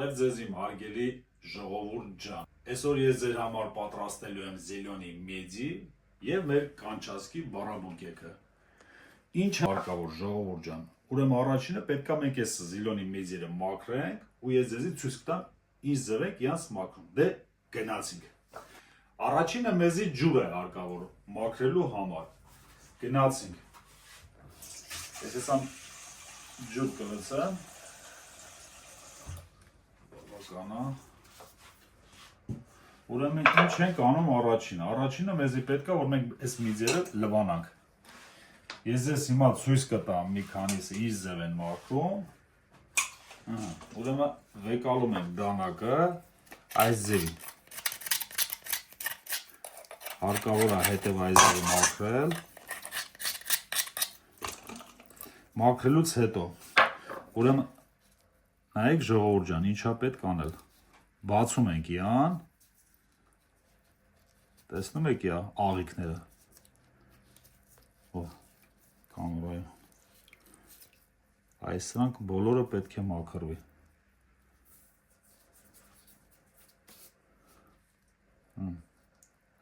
Բարև ձեզ իմ հարգելի ժողովուրդ ջան։ Այսօր ես ձեր համար պատրաստելու եմ զելյոնի մեդի եւ մեր կանչասկի բարաբուկեքը։ Ինչ հարկավոր ժողովուրդ ջան։ Ուրեմն առաջինը պետքա մենք այս զելյոնի մեդիերը մաքրենք ու ես ձեզի ցույց կտամ ինչ ձև ենք իրանց մաքրում։ Դե գնացինք։ Առաջինը մեզի ջուր է հարկավոր մաքրելու համար։ Գնացինք։ Ես հեսամ ջուր կլցեմ։ Ուրեմն ինչ ենք անում առաջինը մեզի պետք է որ մենք այս միձերը լվանանք։ Ես ձեզ հիմա ցույց կտամ մի քանիսը ինչ ձև են մաքրում։ Ուրեմն վեկալում ենք դանակը այս ձևի։ Հարկավոր է հետև այս ձևի մաքրել։ Մաքրելուց հետո ուրեմն նայեք ժողովուրդ ջան, ինչա պետք անել։ Բացում ենք իրան։ Տեսնում եք իա աղիքները։ Կամերայում։ Այս սրանք բոլորը պետք է մաքրվի։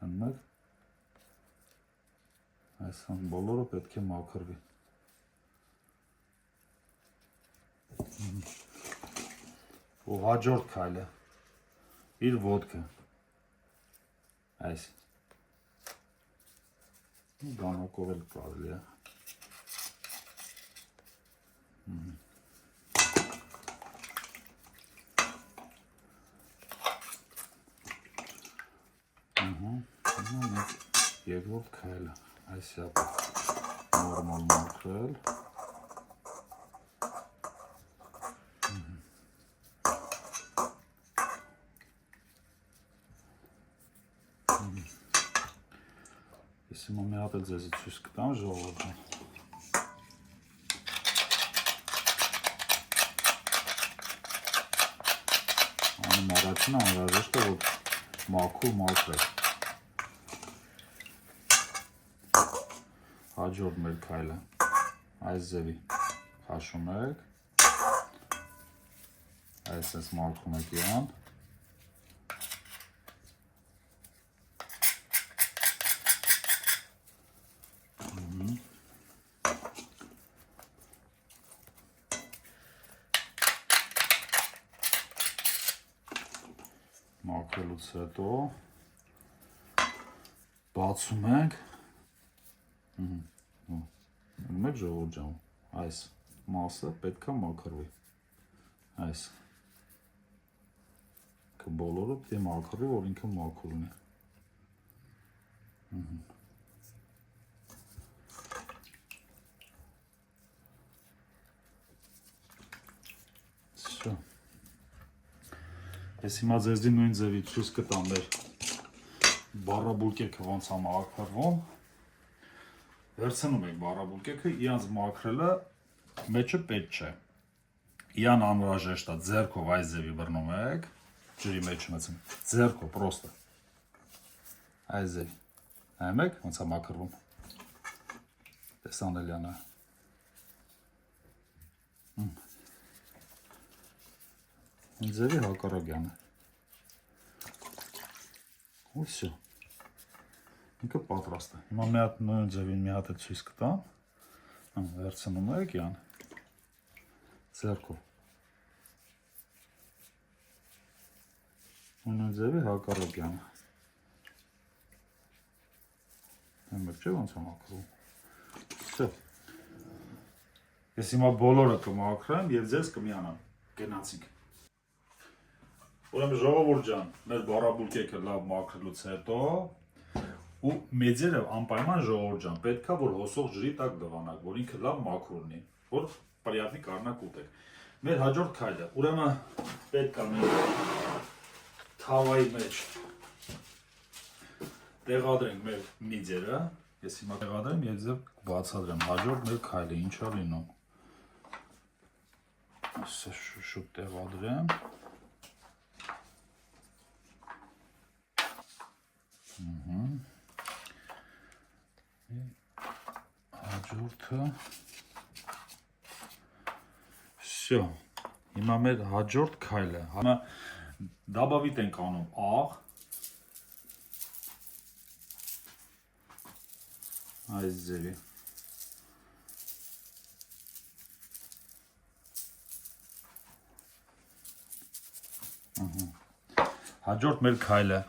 Հնմեք։ Այս սրանք բոլորը պետք է մաքրվի։ Ու հաջորդ քայլը իր ոտքը այս դանակով էլ կարելի է երկրորդ քայլը այսա նորմալ մաքրել Ես հիմա մի հատ էլ ձեզի ցույց կտամ ժողովուրդը։ Անում առաջինը անհրաժեշտ է որ մաքուր մաքրել։ Հաջորդ մեր քայլը այս ձևի քաշում եք։ Այս մաքրում եք իրան։ Մաքրելուց հետո բացում ենք մեկ ժողովուրդ ջան այս մասը պետքա մաքրվի այս բոլորը պետք է մաքրվի որ ինքը մաքուր լինի Всё Ես հիմա ձեզի նույն ձևի ցույց կտամ մեր բարաբուկեքը ոնց է մաքրվում։ Վերցնում եք բարաբուկեքը, իրանց մաքրելը մեջը պետք չէ։ Իրան անհրաժեշտ է ձեռքով այս ձևի բռնում եք, ջրի մեջ մտցնում, ձեռքով պրոստը։ Այս ձևի։ Նայում եք ոնց է մաքրվում։ Տեսանելյան է։ Ձևի հակառակյան է։ Ու всё։ Ինքը պատրաստ է։ Հիմա մի հատ նույն ձևին մի հատ էլ ցույց կտամ։ Վերցնում եք յան։ Ձեռքով։ Նույն ձևի հակառակյան է։ Համեք չէ ոնց է մաքրվում։ Всё։ Ես հիմա բոլորը կմաքրեմ եւ ձեզ կմիանամ։ Գնացինք։ Ուրեմն ժողովուրդ ջան, մեր բարաբուկեքը լավ մաքրելուց հետո ու մեծերը անպայման ժողովուրդ ջան, պետքա որ հոսող ջրի տակ դվանակ, որ ինքը լավ մաքուր լինի, որ պրիատնի կարնակ ուտեք։ Մեր հաջորդ քայլը, ուրեմն պետքա մենք թավայի մեջ տեղադրենք մեր միձերը, ես հիմա տեղադրեմ եւ ձեզ բացատրեմ հաջորդ մեր քայլը ինչա լինում։ Ասա շուտ տեղադրեմ։ Հաջորդը Всё Հիմա մեր հաջորդ քայլը, հիմա դաբավիտ ենք անում աղ, այս ձևի, հաջորդ մեր քայլը,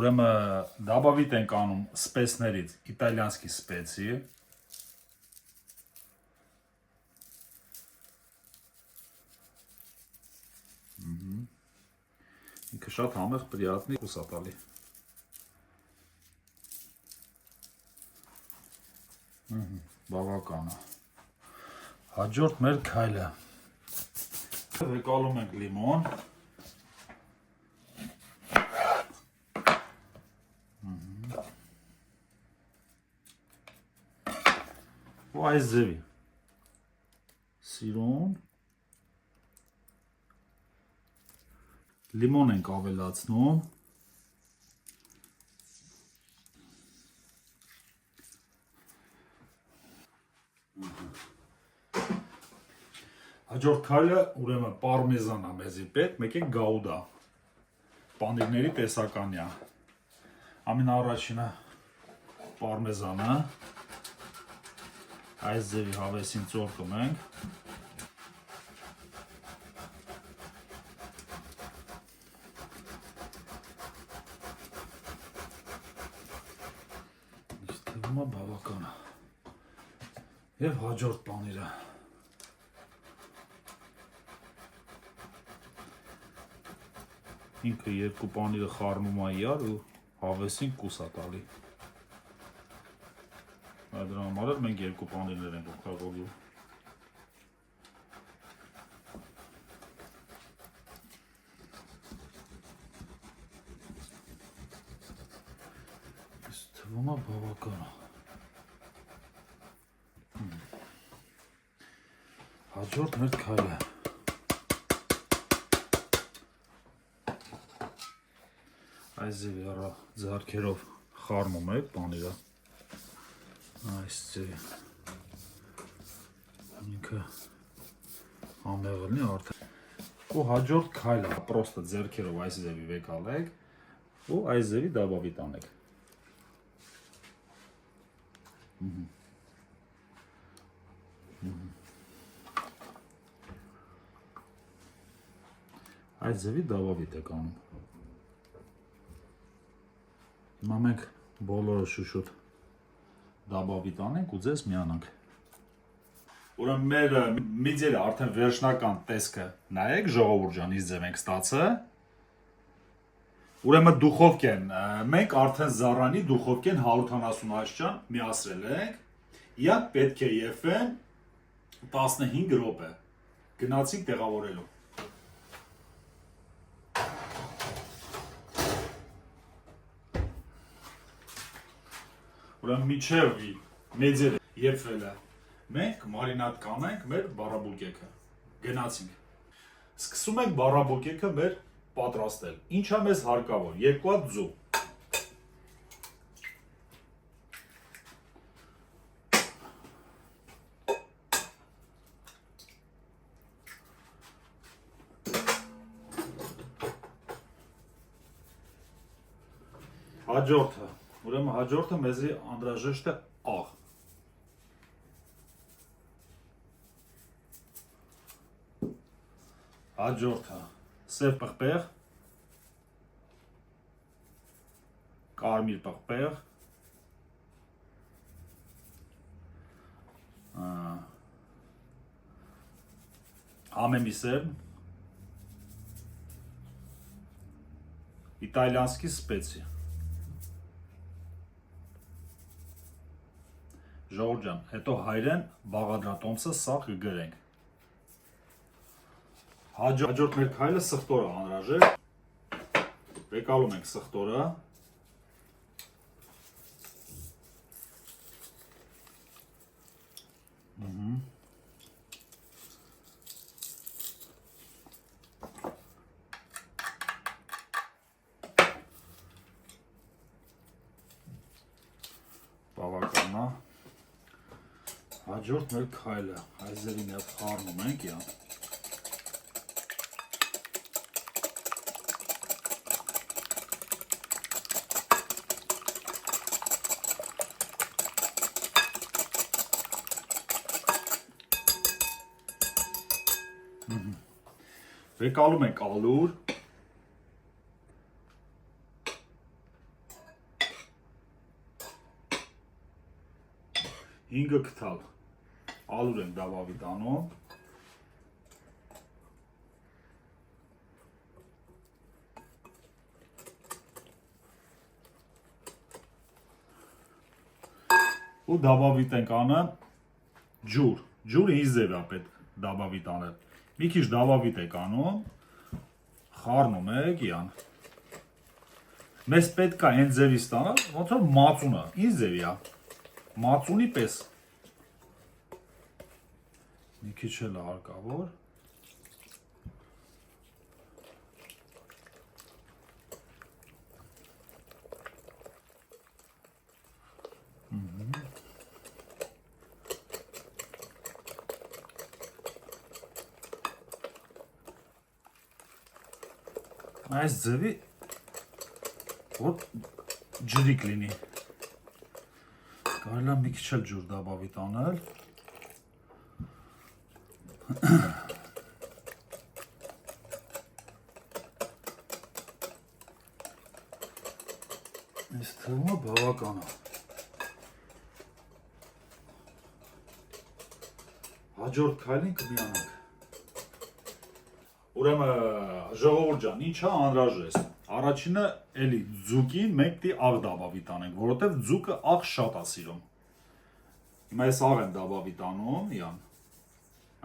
ուրեմն դաբավիտ ենք անում սպեցներից իտալյանսկի սպեցի, ինքը շատ համեղ պրիատնի կուսատալի։ Բավական է։ Հաջորդ մեր քայլը։ Վեկալում ենք լիմոն։ Ու այս ձևի։ Սիրուն։ Լիմոն ենք ավելացնում։ Հաջորդ քայլը ուրեմն պարմեզան է մեզի պետք, մեկ է գաուդա։ Պանիրների տեսականն է։ Ամենաառաջինը պարմեզանը։ Այս ձևի հավեսին ծորկում ենք։ Հիմա բավական է։ Եվ հաջորդ պանիրը։ Ինքը երկու պանիրը խառնում է իրար ու հավեսին կուս է տալի։ Դրա համար էլ մենք երկու պանիրներ ենք օգտագործում։ Թվում է բավական է։ Հաջորդ մեր քայլը։ Այս ձևի ձեռքերով խառնում եք պանիրը։ Այս ձևի։ Ինքը համեղ լինի արդեն։ Ու հաջորդ քայլը, պրոստը ձեռքերով այս ձևի վեկալեք ու այս ձևի դաբավիտ անեք։ Այս ձևի դաբավիտ եք անում։ Հիմա մենք բոլորը շուշուտ դաբավիտ անենք ու ձեզ միանանք։ Ուրեմն մեր միձերը արդեն վերջնական տեսքը նայեք, ժողովուրդ ջան, ինչ ձև ենք ստացը։ Ուրեմն դուխովկեն, մենք արդեն զառանի դուխովկեն 170 աստիճան միացրել ենք։ Իրանք պետք է եփեն 15 րոպե։ Գնացինք տեղավորելու։ Ուրեմն միջև մեծերը եփվել է, մենք մարինատ կանենք մեր բարաբուկեքը, գնացինք։ Սկսում ենք բարաբուկեքը մեր պատրաստել, ինչա մեզ հարկավոր, 2 հատ ձու։ Հաջորդը, ուրեմն հաջորդը մեզի անհրաժեշտ է աղ։ Հաջորդը սև պղպեղ, կարմիր պղպեղ, համեմիսեր, իտալյանսկի սպեցի։ Ժողովուրդ ջան, հետո հայրեն բաղադրատոմսը սաղ կգրենք։ Հաջորդ մեր քայլը սխտորը անհրաժեշտ։ Վեկալում ենք սխտորը։ Բավական է։ Հաջորդ մեր քայլը, այս ձևի մի հատ խառնում ենք, իա։ Վեկալում ենք ալուր, հինգը կթալ, ալուր ենք դաբավի տանում, ու դաբավիտ ենք անը ջուր, ջուրը ինչ ձև է պետք դաբավիտ անել, մի քիչ դաբավիտ եք անում, խառնում եք յան, մեզ պետք է են ձևի ստանալ, ոնց որ մածունը, ինչ ձևի է, մածունի պես, մի քիչ էլ հարկավոր, այս ձևի որ ջրիկ լինի, կարելի է մի քիչ էլ ջուր դաբավիտ անել, այս թվում է բավական է, հաջորդ քայլին կմիանանք, ուրեմն ժողովուրդ ջան, ինչ է անհրաժեշտ, առաջինը էլի ձուկին մենք դի աղ դաբավիտ անենք, որովհետև ձուկը աղ շատ է սիրում, հիմա ես աղ եմ դաբավիտ անում, յան,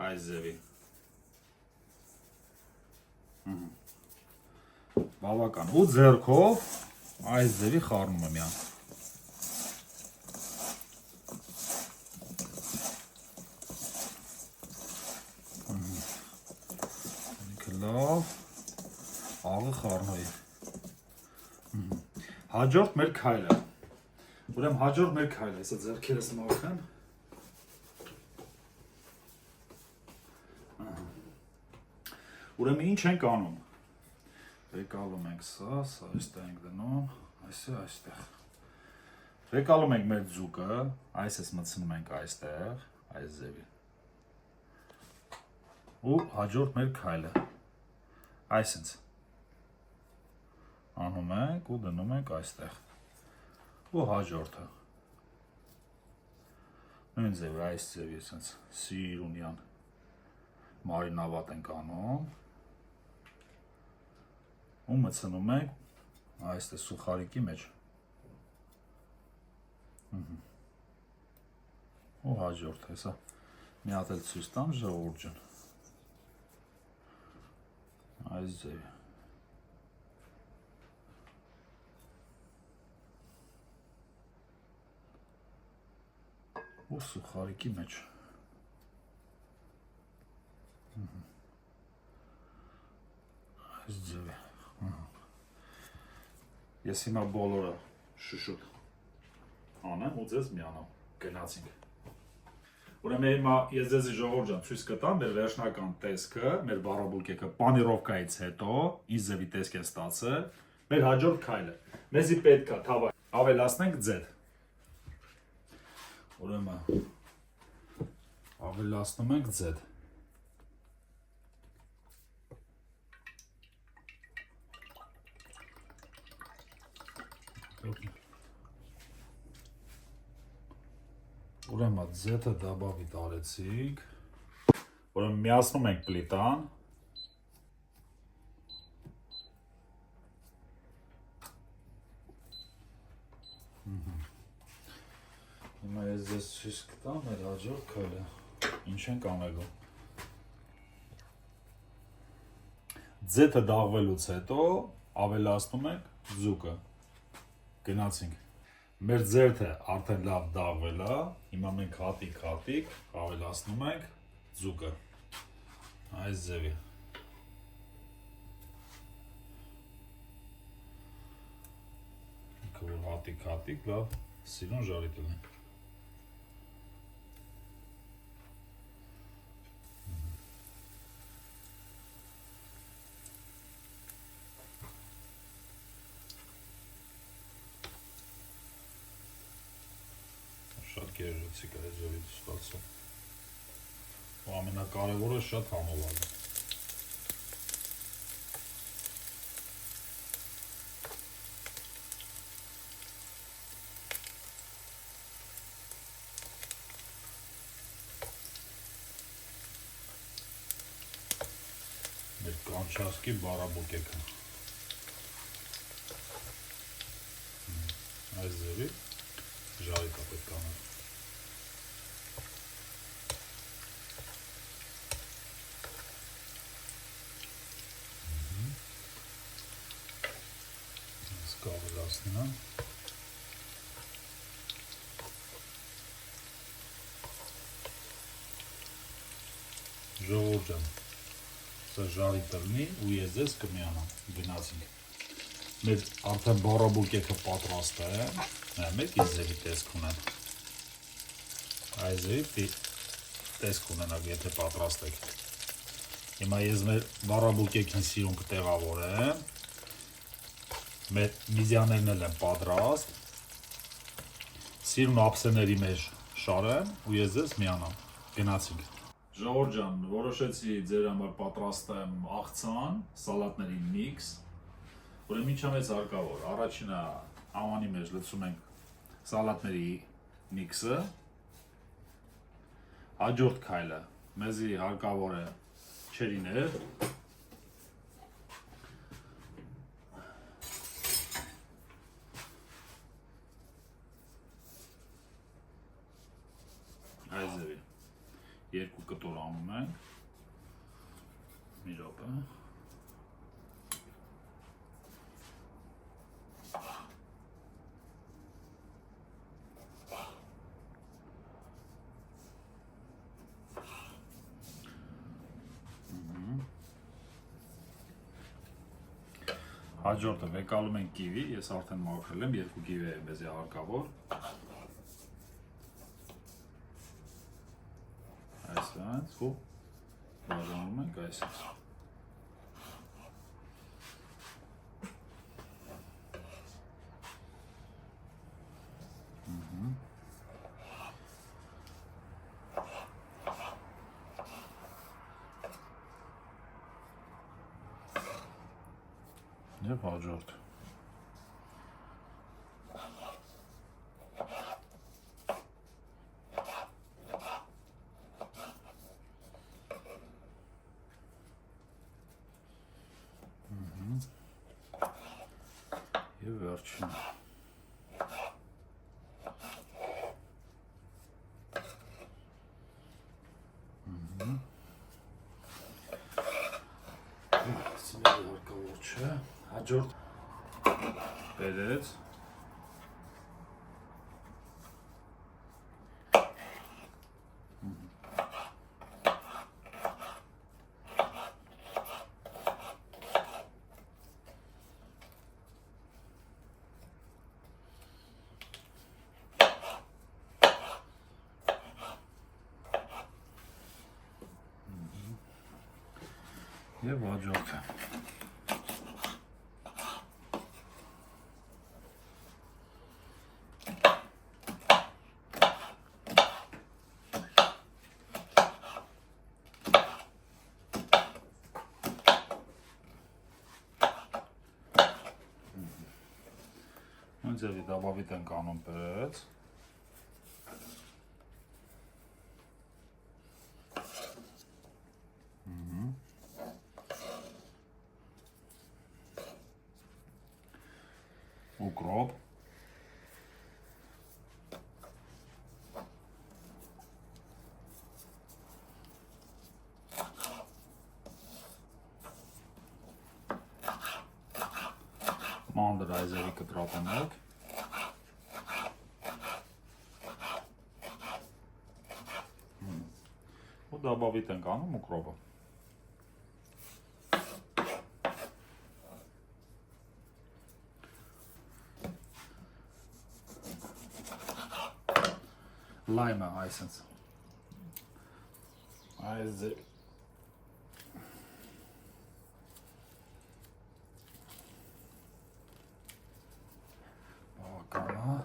այս ձևի, բավական, ու ձեռքով այս ձևի խառնում եմ յան, լավ, աղը խառնոյի, հաջորդ մեր քայլը, ուրեմ հաջորդ մեր քայլը, հեսա ձեռքերս մաքրեմ, ուրեմ ինչ ենք անում, վեկալում ենք սա այստեղ ենք դնում, այստեղ, վեկալում ենք մեր ձուկը, այս ես մտցնում ենք այստեղ, այս ձևի, ու հաջորդ մեր քայլը, այսինց անում ենք ու դնում ենք այստեղ ու հաջորդը նույն ձևը այս ձևի այսինց սիրունյան մարինավատ ենք անում ու մտցնում ենք այստեղ սուխարիկի մեջ ու հաջորդ հեսա մի հատ էլ ցույց տամ ժողովուրդ ջան այս ձևի ու սուխարիկի մեջ այս ձևի ես հիմա բոլորը շուշուտ անեմ ու ձեզ միանամ գնացինք ուրեմն հիմա ես ձեզի ժողովուրդ ջան ցույց կտամ մեր վերջնական տեսքը մեր բարաբուլկեքը պանիրովկայից հետո ինչ ձևի տեսք է ստացել մեր հաջորդ քայլը մեզի պետք է թավա ավելացնենք ձեթ ուրեմն ավելացնում ենք ձեթ ուրեմն ձեթը դաբավի տարեցիք ուրեմն միացնում ենք պլիտան հիմա ես ձեզ ցույց կտամ մեր հաջորդ քայլը ինչ ենք անելու ձեթը դաղվելուց հետո ավելացնում ենք ձուկը գնացինք մեր ձերթը արդեն լավ դաղվել է հիմա մենք հատիկ ավելացնում ենք ձուկը այս ձևի հատիկ լավ սիրուն ժարի տնենք շատ գերեցիկ է ձևի ստացել ու ամենակարևորը շատ համովալ է կանչասկի բարաբուկեքը։ Այս ձևի ժարիկա պետք անել։ Կավելացնա։ Ժողովուրդ ջան, սա ժարի տրնի ու ես ձեզ կմիանամ, գնացինք։ Մեր արդեն բարաբուկեքը պատրաստ է, մեկ այս ձևի տեսք ունեն։ Այս ձևի տեսք ունենակ, եթե պատրաստ եք։ Հիմա ես մեր բարաբուկեքին սիրուն կտեղավորեմ, մեր միզյաներն էլ են պատրաստ, սիրուն ափսեների մեջ շարեմ ու ես ձեզ միանամ, գնացինք։ Ժողովուրդ ջան, որոշեցի ձեր համար պատրաստեմ աղցան, սալատների միքս, ուրեմն ինչա մեծ հարկավոր, առաջինը համանի մեջ լցում ենք սալատների միքսը, հաջորդ քայլը մեզի հարկավոր է չերիներ, այս ձևի երկու կտոր անում ենք, մի րոպե, հաջորդը վեկալում ենք կիվի, ես արդեն մաքրել եմ, երկու կիվի է մեզի հարկավոր, այսպես ու բաժանում ենք այսպես։ Եվ հաջորդ։ Եվ վերջին։ Սիմերի հարկավոր չէ, հաջորդ բերեց, և հաջորդը։ Ձևի դաբավիտ ենք անում պերեց, ուկրոպ, մանդր այզերի կտրատենեք, ու դաբավիտ ենք անում ուկրոպը։ Լայմը այսենց այս ձև բավականա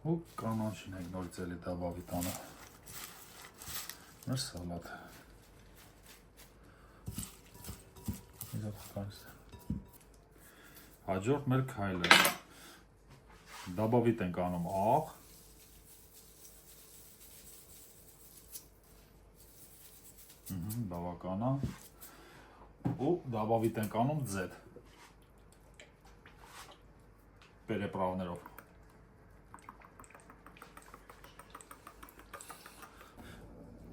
ու կանոնչին ենք նորից էլի դաբավիտանը մեր սալատ հաջորդ մեր քայլը դաբավիտ ենք անում աղ բավականա ու добавить ենք անում Z переправներով։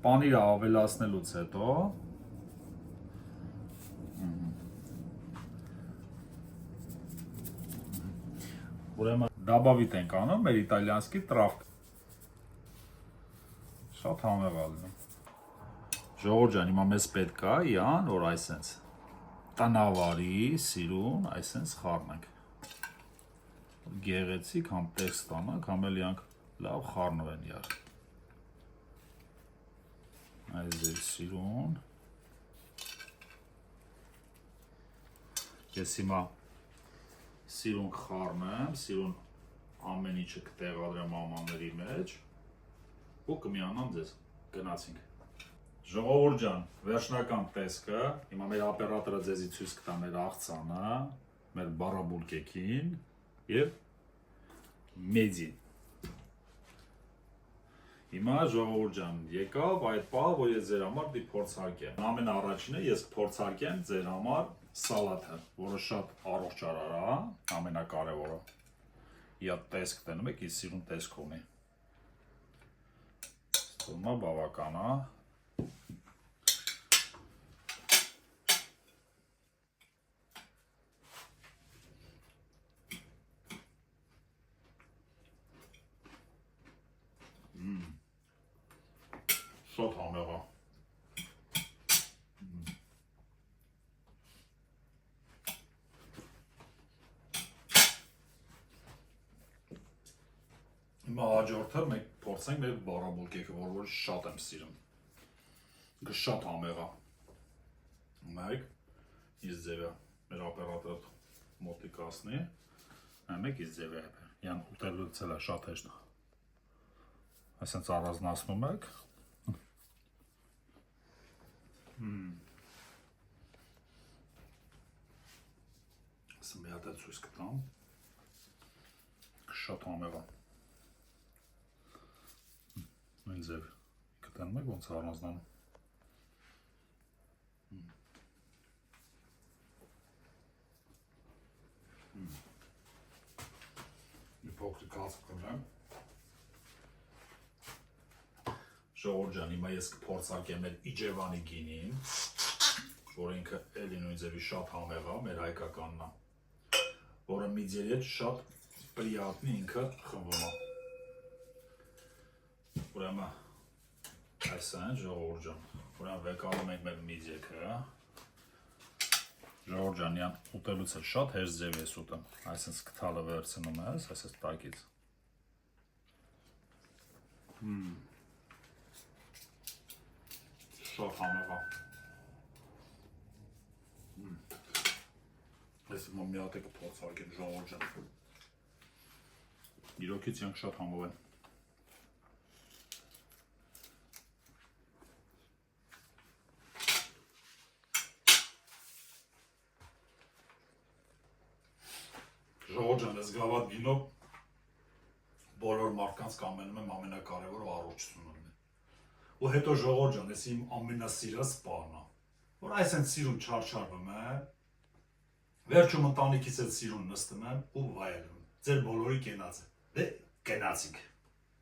Պանիրը ավելացնելուց հետո ուրեմն добавить ենք անում մեր իտալիանսկի տրավք։ Շատ համեղ է լինում։ Ժողովուրդ ջան, հիմա մեզ պետք է իան, որ այսենց տնավարի սիրուն այսենց խառնենք։ Գեղեցիկ համ տեքստ ստանանք, համ էլ իրանք լավ խառնվեն իար։ Այս ձեր սիրուն։ Ես հիմա սիրուն խառնեմ, սիրուն ամեն ինչը կտեղադրեմ ամանների մեջ ու կմիանամ ձեզ, գնացինք։ Ժողովուրդ ջան, վերջնական տեսքը, հիմա մեր օպերատորը ձեզի ցույց կտա մեր աղցանը, մեր բարաբուլկեքին եւ մեդին։ Հիմա ժողովուրդ ջան, եկավ այդ պահը, որ ես ձեր համար դի փորձարկեմ։ Ամենաառաջինը ես փորձարկեմ ձեր համար սալաթը, որը շատ առողջարար է, ամենակարևորը։ Իա տեսք տենում եք, իր սիրուն տեսք ունի։ Ստումա բավական է։ Շատ համեղ է։ Հիմա հաջորդը մենք փորձենք մեր բարաբուլկեքը, որ շատ եմ սիրում։ Շատ համեղ է։ Մեկ իս ձևը մեր օպերատորը մոտիկ ասնի, մեկ իս ձևը է։ Յան ուտելուց էլ է շատ հեշտ։ Այսինքն առանձնացնում եք։ Ասա մի հատ ցույց կտամ։ Շատ համեղ է։ Այն ձև կտանում եք ոնց առանձնանում։ Մի փոքր կացք կնեմ։ Ժողովուրդ ջան, հիմա ես կփորձարկեմ մեր Իջևանի գինին, որ ինքը էլի նույն ձևի շատ համեղ է, մեր հայկականն է, որը միձերի հետ շատ պրիատնի ինքը խմվում է։ Ուրեմն այս այն ժողովուրդ ջան, ուրեմն վեկանում ենք մեր միձեքը։ Ժողովուրդ ջան, յան ուտելուց էլ շատ հեշտ ձև ես ուտում, այսինքն կթալը վերցնում ես, այսպես տակից։ Շատ համեղ է։ Ես հիմա մի հատ եք փորձարկեմ ժողովուրդ ջան։ Իրոքից յանք շատ համով են։ Ժողովուրդ ջան, ես գավաթ գինով բոլոր մարդկանց կամենում եմ ամենակարևորը առողջությունն է։ Ու հետո ժողովուրդ ջան, ես իմ ամենասիրած բանն է, որ այսինքն սիրուն չարչարվում է, վերջում ընտանիքից էլ սիրուն նստում եմ ու վայելում։ Ձեր բոլորի կենացը։ Դե գնացինք։